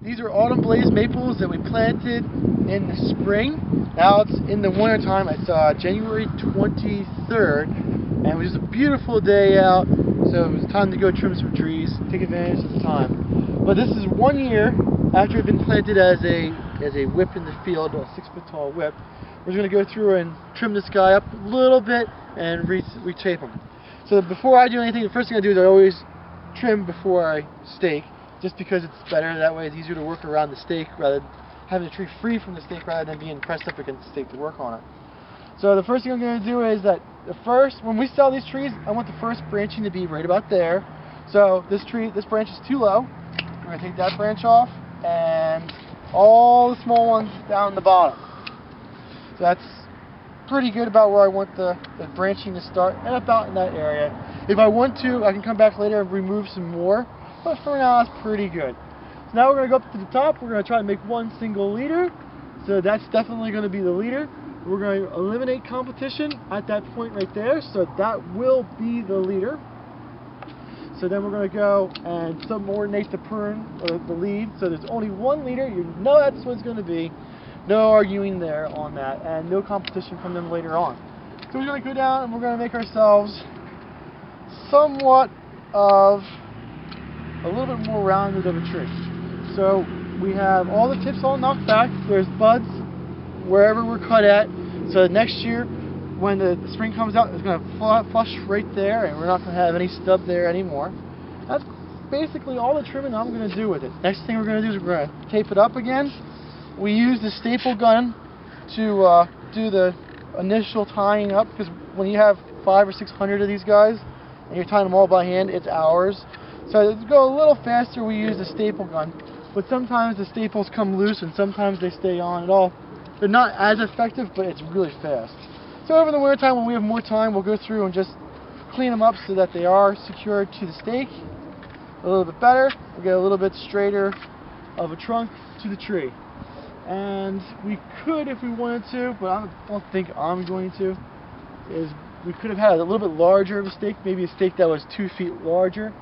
These are autumn blaze maples that we planted in the spring. Now it's in the winter time. It's January 23rd, and it was just a beautiful day out, so it was time to go trim some trees, take advantage of the time. But this is 1 year after it's been planted as a whip in the field, a 6-foot-tall whip. We're going to go through and trim this guy up a little bit and retape him. So before I do anything, the first thing I do is I always trim before I stake, just because it's better. That way it's easier to work around the stake rather than having the tree free from the stake rather than being pressed up against the stake to work on it. So the first thing I'm going to do is that when we sell these trees, I want the first branching to be right about there. So this branch is too low. We're going to take that branch off and all the small ones down the bottom. So that's pretty good about where I want the branching to start, and about in that area. If I want to, I can come back later and remove some more, but for now that's pretty good. So now we're going to go up to the top. We're going to try to make one single leader. So that's definitely going to be the leader. We're going to eliminate competition at that point right there, so that will be the leader. So then we're going to go and subordinate the prune, or the lead, so there's only one leader. You know that's what it's going to be. No arguing there on that, and no competition from them later on. So we're going to go down and we're going to make ourselves somewhat of a little bit more rounded of a tree. So we have all the tips all knocked back. There's buds wherever we're cut at. So next year, when the spring comes out, it's going to flush right there, and we're not going to have any stub there anymore. That's basically all the trimming I'm going to do with it. Next thing we're going to do is we're going to tape it up again. We use the staple gun to do the initial tying up, because when you have 500 or 600 of these guys and you're tying them all by hand, it's hours. So to go a little faster, we use the staple gun. But sometimes the staples come loose and sometimes they stay on at all. They're not as effective, but it's really fast. So over the winter time, when we have more time, we'll go through and just clean them up so that they are secured to the stake a little bit better. We'll get a little bit straighter of a trunk to the tree. And we could, if we wanted to, but I don't think I'm going to, is we could have had a little bit larger of a stake, maybe a stake that was 2 feet larger,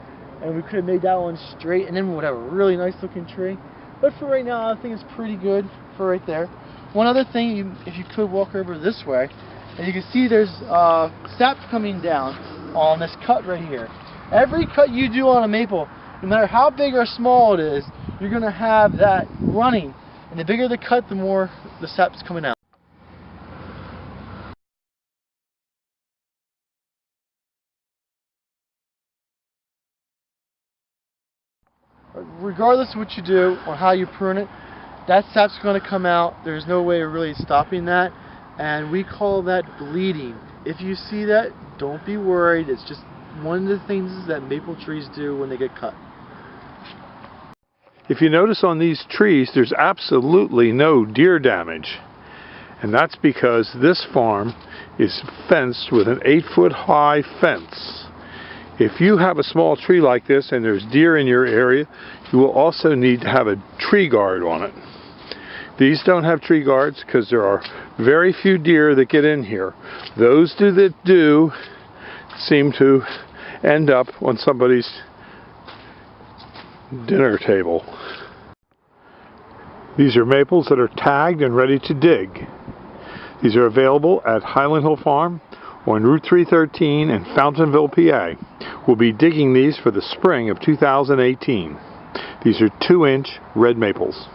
and we could have made that one straight, and then we would have a really nice looking tree. But for right now, I think it's pretty good for right there. One other thing, if you could walk over this way, and you can see there's sap coming down on this cut right here. Every cut you do on a maple, no matter how big or small it is, you're going to have that running. And the bigger the cut, the more the sap's coming out. Regardless of what you do or how you prune it, that sap's going to come out. There's no way of really stopping that, and we call that bleeding. If you see that, don't be worried. It's just one of the things that maple trees do when they get cut. If you notice on these trees, there's absolutely no deer damage. And that's because this farm is fenced with an 8-foot high fence. If you have a small tree like this and there's deer in your area, you will also need to have a tree guard on it. These don't have tree guards because there are very few deer that get in here. Those that do seem to end up on somebody's dinner table. These are maples that are tagged and ready to dig. These are available at Highland Hill Farm on Route 313 in Fountainville, PA. We'll be digging these for the spring of 2018. These are 2-inch red maples.